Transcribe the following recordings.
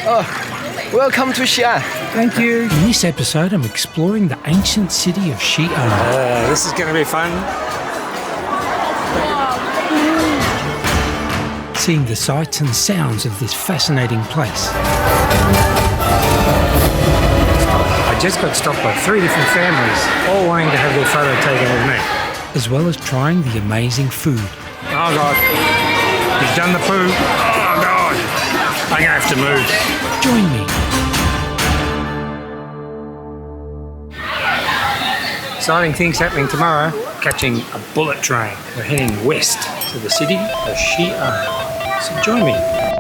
Welcome to Xi'an. Thank you. In this episode, I'm exploring the ancient city of Xi'an. This is going to be fun. Seeing the sights and sounds of this fascinating place. I just got stopped by 3 different families, all wanting to have their photo taken with me. As well as trying the amazing food. Oh God, he's done the poo. Oh God, I'm going to have to move. Join me. Exciting things happening tomorrow. Catching a bullet train. We're heading west to the city of Xi'an. So join me.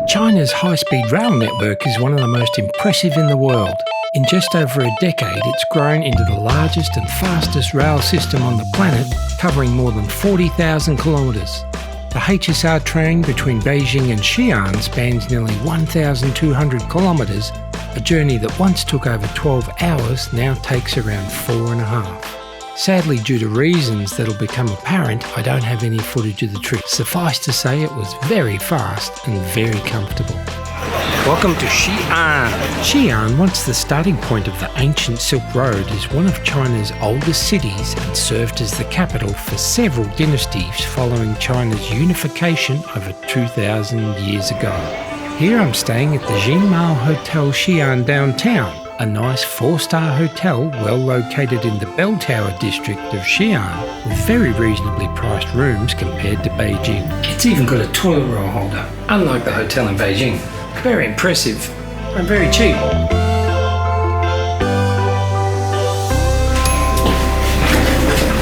China's high-speed rail network is one of the most impressive in the world. In just over a decade, it's grown into the largest and fastest rail system on the planet, covering more than 40,000 kilometres. The HSR train between Beijing and Xi'an spans nearly 1,200 kilometres, a journey that once took over 12 hours now takes around 4.5. Sadly, due to reasons that'll become apparent, I don't have any footage of the trip. Suffice to say, it was very fast and very comfortable. Welcome to Xi'an. Xi'an, once the starting point of the ancient Silk Road, is one of China's oldest cities and served as the capital for several dynasties following China's unification over 2,000 years ago. Here I'm staying at the Jinmao Hotel Xi'an downtown, a nice 4-star hotel well located in the Bell Tower district of Xi'an, with very reasonably priced rooms compared to Beijing. It's even got a toilet roll holder, unlike the hotel in Beijing. Very impressive and very cheap.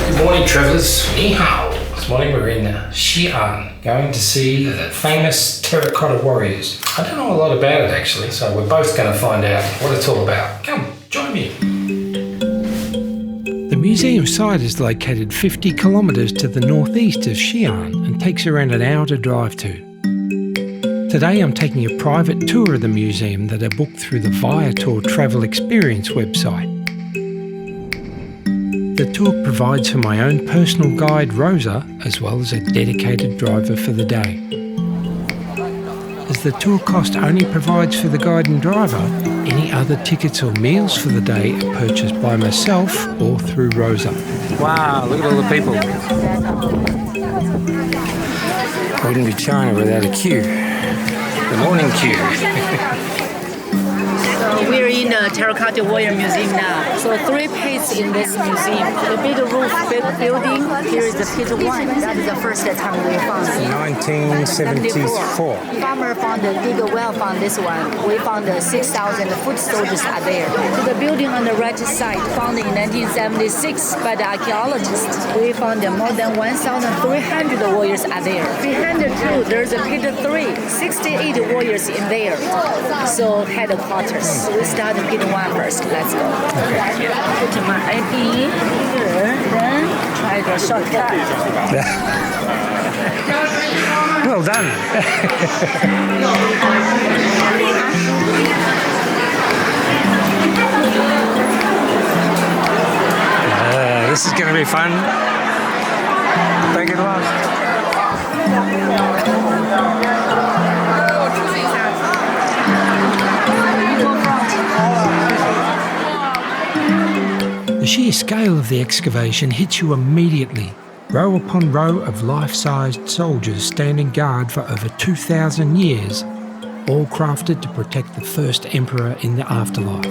Good morning, travellers. Ni hao. This morning we're in Xi'an, going to see the famous terracotta warriors. I don't know a lot about it actually, so we're both going to find out what it's all about. Come, join me. The museum site is located 50 kilometres to the northeast of Xi'an and takes around an hour to drive to. Today I'm taking a private tour of the museum that I booked through the Viator Travel Experience website. The tour provides for my own personal guide Rosa, as well as a dedicated driver for the day. As the tour cost only provides for the guide and driver, any other tickets or meals for the day are purchased by myself or through Rosa. Wow, look at all the people. Wouldn't be China without a queue. The morning queue. So we're in the Terracotta Warrior Museum now. So 3 pits in this museum. The big roof building, here is the pit 1. That is the first time we found it. 1974. Farmer found the dig a well from this one. We found the 6,000 foot soldiers are there. The building on the right side, found in 1976 by the archaeologists. We found more than 1,300 warriors are there. Behind the 2, there's a pit 3, 68 warriors in there. So headquarters. So we start pit 1 first. Let's go. Okay. Put my ID here, then try the shortcut. Well done. This is going to be fun. Thank you, love. The sheer scale of the excavation hits you immediately. Row upon row of life-sized soldiers standing guard for over 2,000 years, all crafted to protect the first emperor in the afterlife.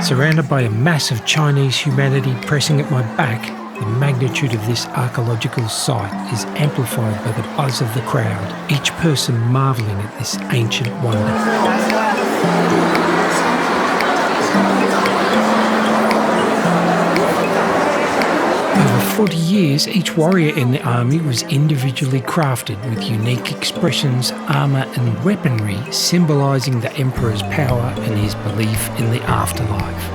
Surrounded by a mass of Chinese humanity pressing at my back, the magnitude of this archaeological site is amplified by the buzz of the crowd, each person marvelling at this ancient wonder. Over 40 years, each warrior in the army was individually crafted with unique expressions, armour and weaponry symbolising the emperor's power and his belief in the afterlife.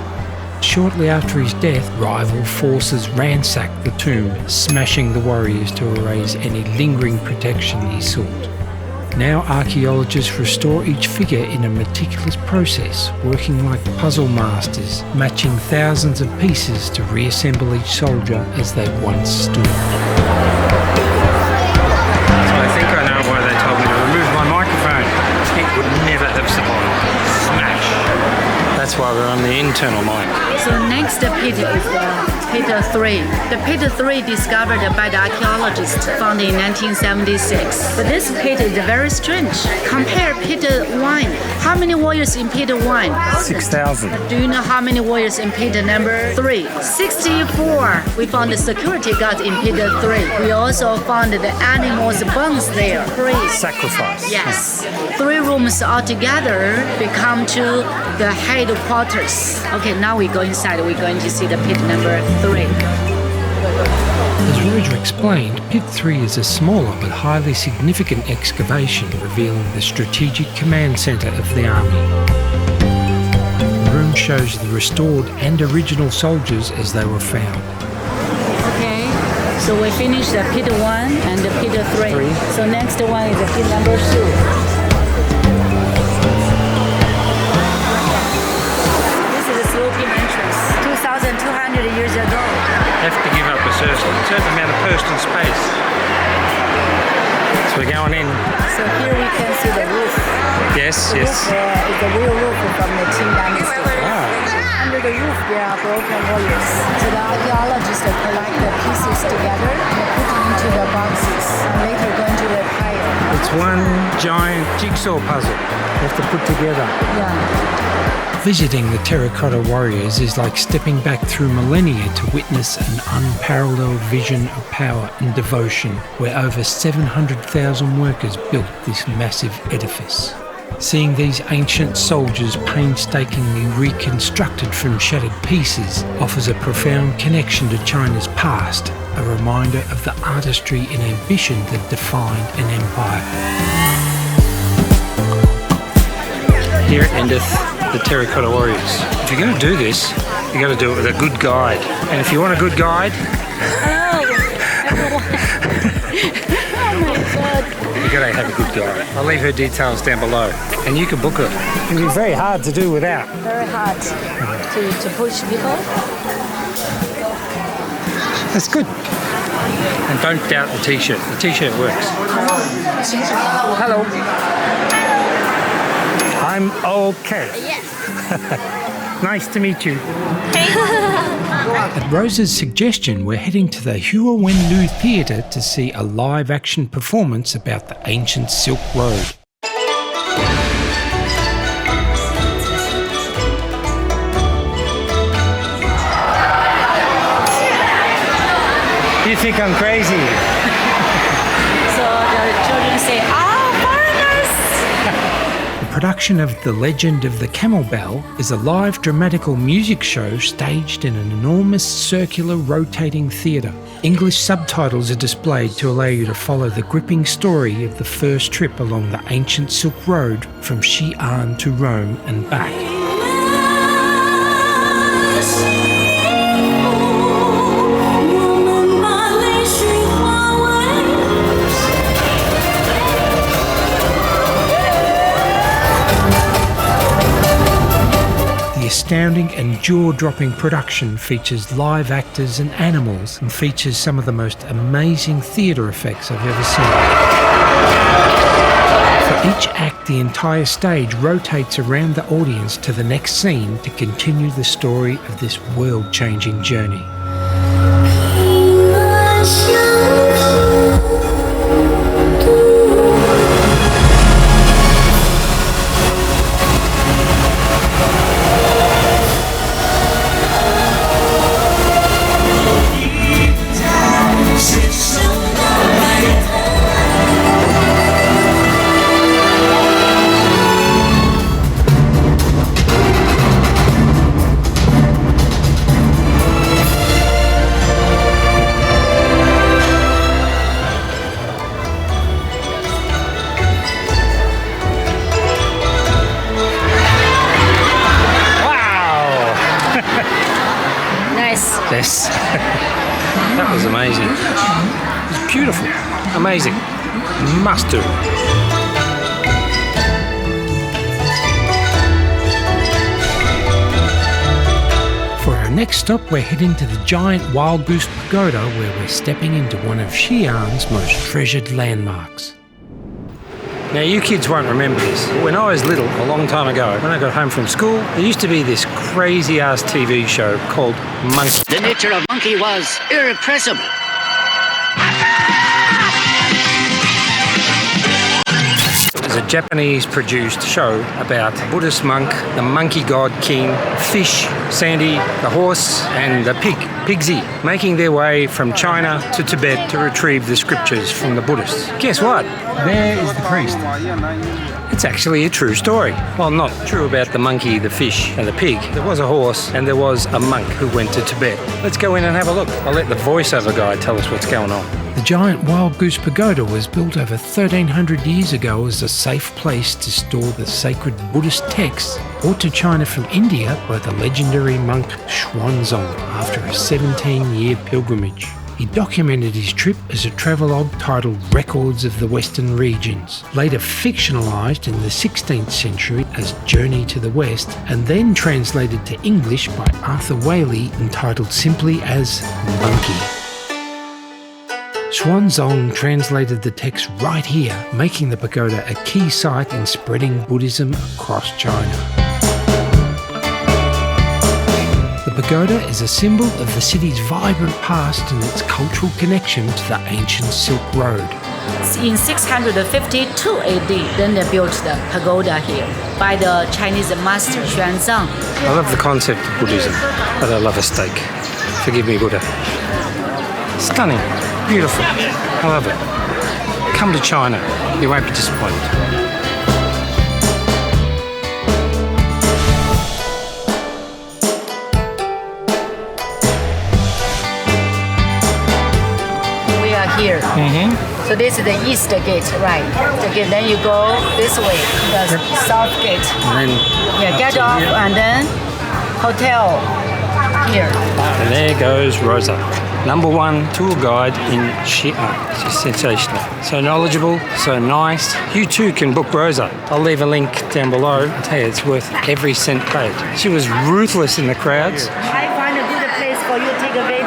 Shortly after his death, rival forces ransacked the tomb, smashing the warriors to erase any lingering protection he sought. Now archaeologists restore each figure in a meticulous process, working like puzzle masters, matching thousands of pieces to reassemble each soldier as they once stood. So I think I know why they told me to remove my microphone. It would never have survived. Smash. That's why we're on the internal mic. So next pit is the Pit 3. The Pit 3 discovered by the archaeologists found in 1976. But this pit is very strange. Compare Pit 1. How many warriors in Pit 1? 6,000. Do you know how many warriors in pit number 3? 64. We found the security guards in pit 3. We also found the animals' bones there. 3. Sacrifice. Yes. 3 rooms altogether become to the headquarters. Okay, now we go inside. We're going to see the pit number 3. As Roger explained, Pit 3 is a smaller but highly significant excavation revealing the strategic command centre of the army. The room shows the restored and original soldiers as they were found. Okay, so we finished the pit 1 and the pit 3. So next one is the pit number 2. Sloping entrance, 2,200 years ago. Have to give up a certain amount of personal space. So we're going in. So here we can see the roof. Yes, The yes. roof there is the real roof from the Qing Dynasty. Under the roof there are broken warriors. So the archaeologists collect the pieces together and put them into the boxes and later going to repair. It's one giant jigsaw puzzle you have to put together. Yeah. Visiting the Terracotta Warriors is like stepping back through millennia to witness an unparalleled vision of power and devotion where over 700,000 workers built this massive edifice. Seeing these ancient soldiers painstakingly reconstructed from shattered pieces offers a profound connection to China's past, a reminder of the artistry and ambition that defined an empire. Here endeth the Terracotta Warriors. If you're going to do this, you've got to do it with a good guide. And if you want a good guide, you've got to have a good guide. I'll leave her details down below. And you can book her. It'll be very hard to do without. Very hard to push people. That's good. And don't doubt the t-shirt. The t-shirt works. Hello. I'm okay. Yes. Nice to meet you. At Rosa's suggestion, we're heading to the Hua Wenlu Theatre to see a live-action performance about the ancient Silk Road. You think I'm crazy? So the children say, foreigners! The production of The Legend of the Camel Bell is a live dramatical music show staged in an enormous circular rotating theatre. English subtitles are displayed to allow you to follow the gripping story of the first trip along the ancient Silk Road from Xi'an to Rome and back. The astounding and jaw-dropping production features live actors and animals and features some of the most amazing theatre effects I've ever seen. For each act, the entire stage rotates around the audience to the next scene to continue the story of this world-changing journey. Yes. That was amazing. It was beautiful. Amazing. Must do. next stop, we're heading to the giant Wild Goose Pagoda, where we're stepping into one of Xi'an's most treasured landmarks. Now, you kids won't remember this, but when I was little, a long time ago, when I got home from school, there used to be this crazy-ass TV show called Monkey. The nature of Monkey was irrepressible. It was a Japanese-produced show about a Buddhist monk, the monkey god king, Fish, Sandy, the horse, and the pig, Pigsy, making their way from China to Tibet to retrieve the scriptures from the Buddhists. Guess what? There is the priest. It's actually a true story. Well, not true about the monkey, the fish, and the pig. There was a horse and there was a monk who went to Tibet. Let's go in and have a look. I'll let the voiceover guy tell us what's going on. The giant Wild Goose Pagoda was built over 1,300 years ago as a safe place to store the sacred Buddhist texts brought to China from India by the legendary monk Xuanzang after a 17-year pilgrimage. He documented his trip as a travelogue titled Records of the Western Regions, later fictionalised in the 16th century as Journey to the West, and then translated to English by Arthur Waley entitled simply as Monkey. Xuanzang translated the text right here, making the pagoda a key site in spreading Buddhism across China. The pagoda is a symbol of the city's vibrant past and its cultural connection to the ancient Silk Road. In 652 AD, then they built the pagoda here by the Chinese master Xuanzang. I love the concept of Buddhism, but I love a steak. Forgive me, Buddha. Stunning, beautiful, I love it. Come to China, you won't be disappointed. Here. So this is the east gate, right? Okay, then you go this way, the south gate. And then get off and then hotel here. And there goes Rosa, #1 tour guide in Xi'an. She's sensational. So knowledgeable, so nice. You too can book Rosa. I'll leave a link down below. I tell you, it's worth every cent paid. She was ruthless in the crowds. I find a good place for you to take a video.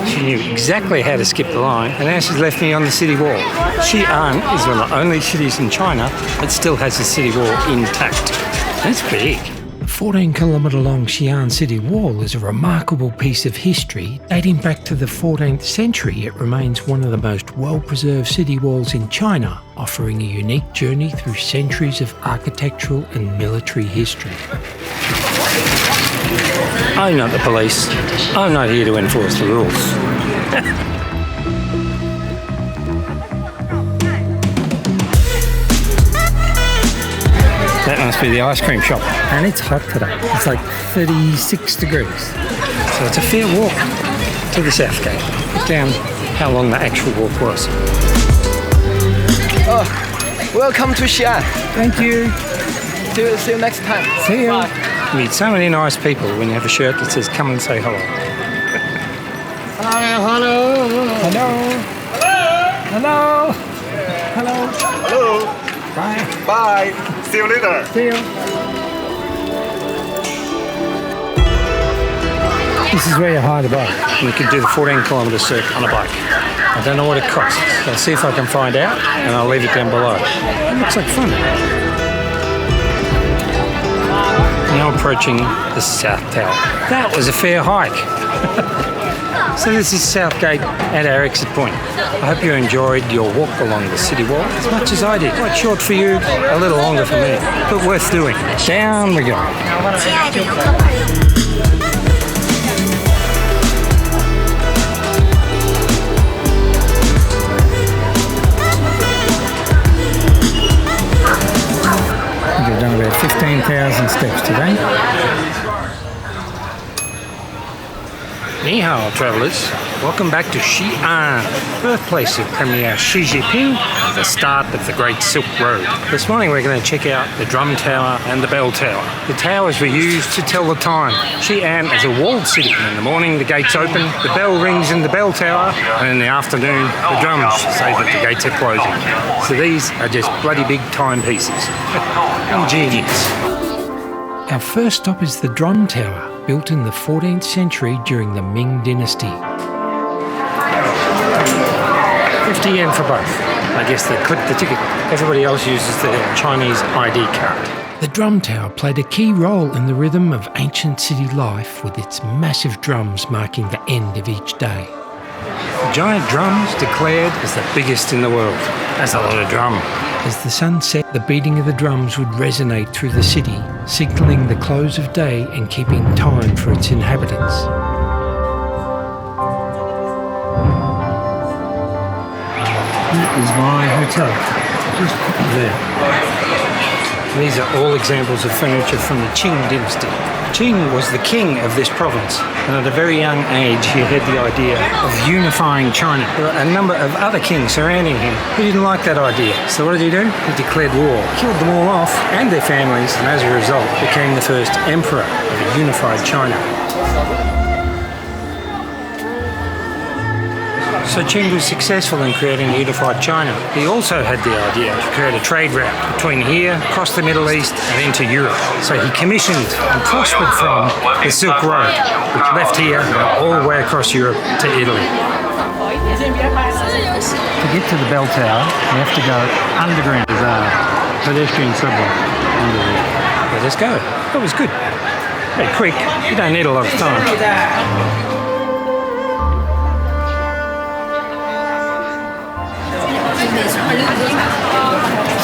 She knew exactly how to skip the line, and now she's left me on the city wall. Xi'an is one of the only cities in China that still has the city wall intact. That's big. The 14-kilometre-long Xi'an city wall is a remarkable piece of history. Dating back to the 14th century, it remains one of the most well-preserved city walls in China, offering a unique journey through centuries of architectural and military history. I'm not the police. I'm not here to enforce the rules. That must be the ice cream shop. And it's hot today. It's like 36 degrees. So it's a fair walk to the South Gate. Put down how long the actual walk was. Oh, welcome to Xi'an. Thank you. See you next time. See you. Bye. You meet so many nice people when you have a shirt that says come and say hello. Hi, hello. Hello. Hello. Hello. Hello. Bye. Bye. See you later. See you. This is where you hire the bike. You can do the 14-kilometre circuit on a bike. I don't know what it costs. I'll see if I can find out, and I'll leave it down below. It looks like fun. Now approaching the South Tower. That was a fair hike. So this is South Gate at our exit point. I hope you enjoyed your walk along the city wall as much as I did. Quite short for you, a little longer for me, but worth doing. Down we go. We've done about 15,000 steps today. Ni hao, travellers. Welcome back to Xi'an, birthplace of Premier Xi Jinping, the start of the Great Silk Road. This morning we're going to check out the Drum Tower and the Bell Tower. The towers were used to tell the time. Xi'an is a walled city. In the morning the gates open, the bell rings in the bell tower, and in the afternoon the drums say that the gates are closing. So these are just bloody big timepieces. Ingenious. Our first stop is the Drum Tower, built in the 14th century during the Ming Dynasty. 50 yen for both. I guess they clip the ticket. Everybody else uses the Chinese ID card. The Drum Tower played a key role in the rhythm of ancient city life, with its massive drums marking the end of each day. The giant drums declared as the biggest in the world. That's a lot of drum. As the sun set, the beating of the drums would resonate through the city, signalling the close of day and keeping time for its inhabitants. That is my hotel, just there. These are all examples of furniture from the Qing dynasty. Qing was the king of this province, and at a very young age he had the idea of unifying China. There were a number of other kings surrounding him who didn't like that idea. So what did he do? He declared war, killed them all off and their families, and as a result became the first emperor of a unified China. So Qing was successful in creating a unified China. He also had the idea to create a trade route between here, across the Middle East and into Europe. So he commissioned and prospered from the Silk Road, which left here all the way across Europe to Italy. To get to the bell tower, you have to go underground. There's a pedestrian subway under there. Well, let's go. That was good. Very quick. You don't need a lot of time.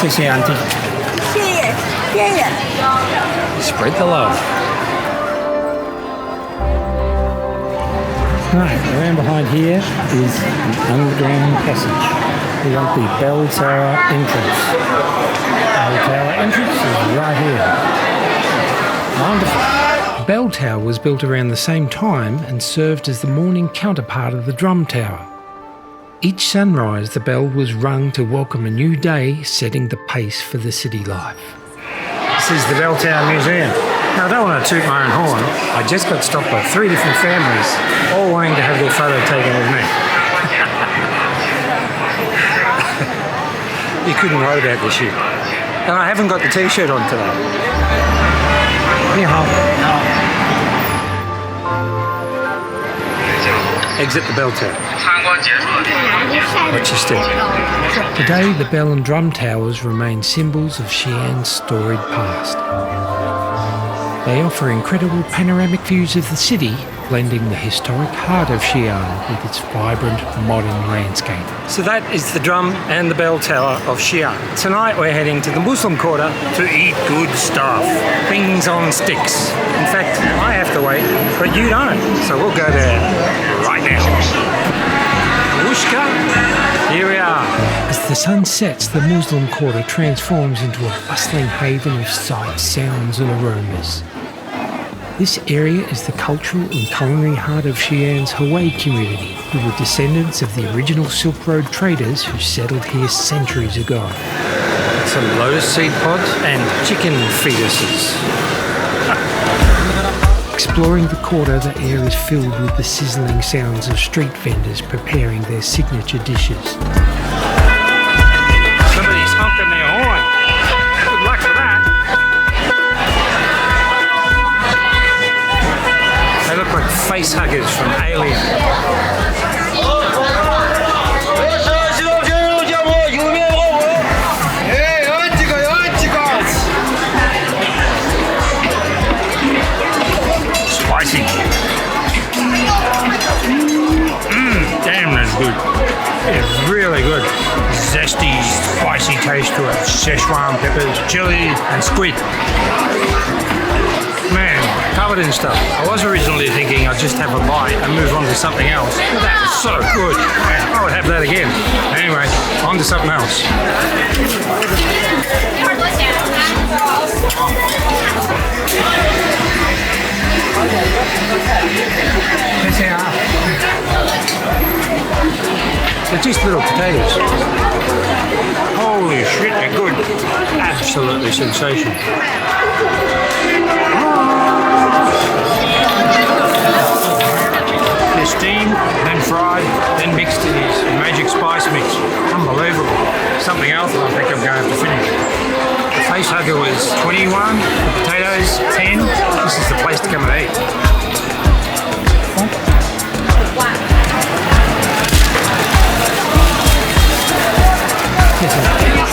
谢谢 Auntie. 谢谢。 Spread the love. Right, around behind here is an underground passage. We want the bell tower entrance. Bell tower entrance is right here. Wonderful. Bell Tower was built around the same time and served as the morning counterpart of the Drum Tower. Each sunrise, the bell was rung to welcome a new day, setting the pace for the city life. This is the Bell Tower Museum. Now, I don't want to toot my own horn. I just got stopped by 3 different families, all wanting to have their photo taken with me. You couldn't write about this shit. And I haven't got the t-shirt on today. Ni hao. Exit the bell tower. Watch your step. Today, the bell and drum towers remain symbols of Xi'an's storied past. They offer incredible panoramic views of the city, blending the historic heart of Xi'an with its vibrant modern landscape. So that is the drum and the bell tower of Xi'an. Tonight we're heading to the Muslim Quarter to eat good stuff. Things on sticks. In fact, I have to wait, but you don't. So we'll go there right now. Whooshka, here we are. As the sun sets, the Muslim Quarter transforms into a bustling haven of sights, sounds and aromas. This area is the cultural and culinary heart of Xi'an's Hui community, who were descendants of the original Silk Road traders who settled here centuries ago. Some lotus seed pods and chicken fetuses. Exploring the quarter, the air is filled with the sizzling sounds of street vendors preparing their signature dishes. Somebody's honking their horn. Good luck for that. They look like face huggers from Alien. Spicy. Damn, that's good. It's really good. Zesty, spicy taste to it. Szechuan peppers, chili, and squid. Man, covered in stuff. I was originally thinking I'd just have a bite and move on to something else. But that was so good. Man, I would have that again. Anyway, on to something else. They're just little potatoes. Holy shit, they're good. Absolutely sensational. They're steamed, then fried, then mixed in this magic spice mix. Unbelievable. Something else I think I'm going to have to finish. The face hugger was 21, the potatoes 10, Come and eat.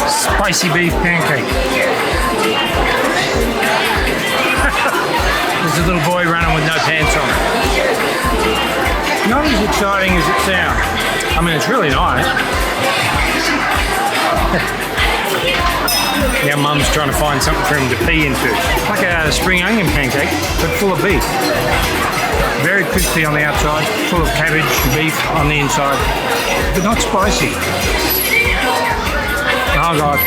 Spicy beef pancake. There's a little boy running with no pants on. Not as exciting as it sounds. I mean, it's really nice. Now Mum's trying to find something for him to pee into. Like a spring onion pancake, but full of beef. Very crispy on the outside, full of cabbage and beef on the inside, but not spicy. Oh God,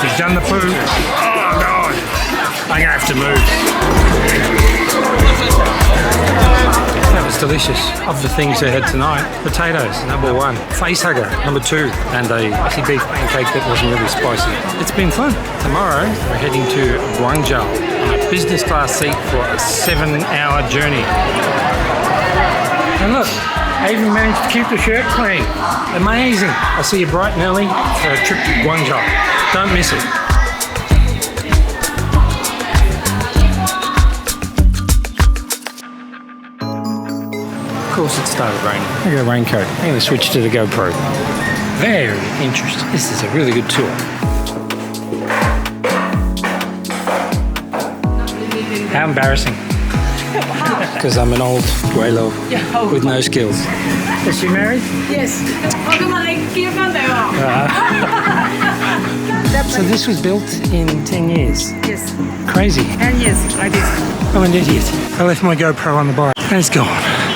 he's done the poo. Oh God, I'm gonna have to move. That was delicious. Of the things they had tonight, potatoes, number one, face hugger, number two, and a spicy beef pancake that wasn't really spicy. It's been fun. Tomorrow, we're heading to Guangzhou on a business class seat for a 7-hour journey. And look, I even managed to keep the shirt clean. Amazing. I'll see you bright and early for a trip to Guangzhou. Don't miss it. Of course it started raining. I got a raincoat. I'm going to switch to the GoPro. Very interesting. This is a really good tour. How embarrassing. Because I'm an old Guaylo with no skills. Is she married? Yes. So this was built in 10 years. Yes. Crazy. 10 years like this. I'm an idiot. I left my GoPro on the bike and it's gone.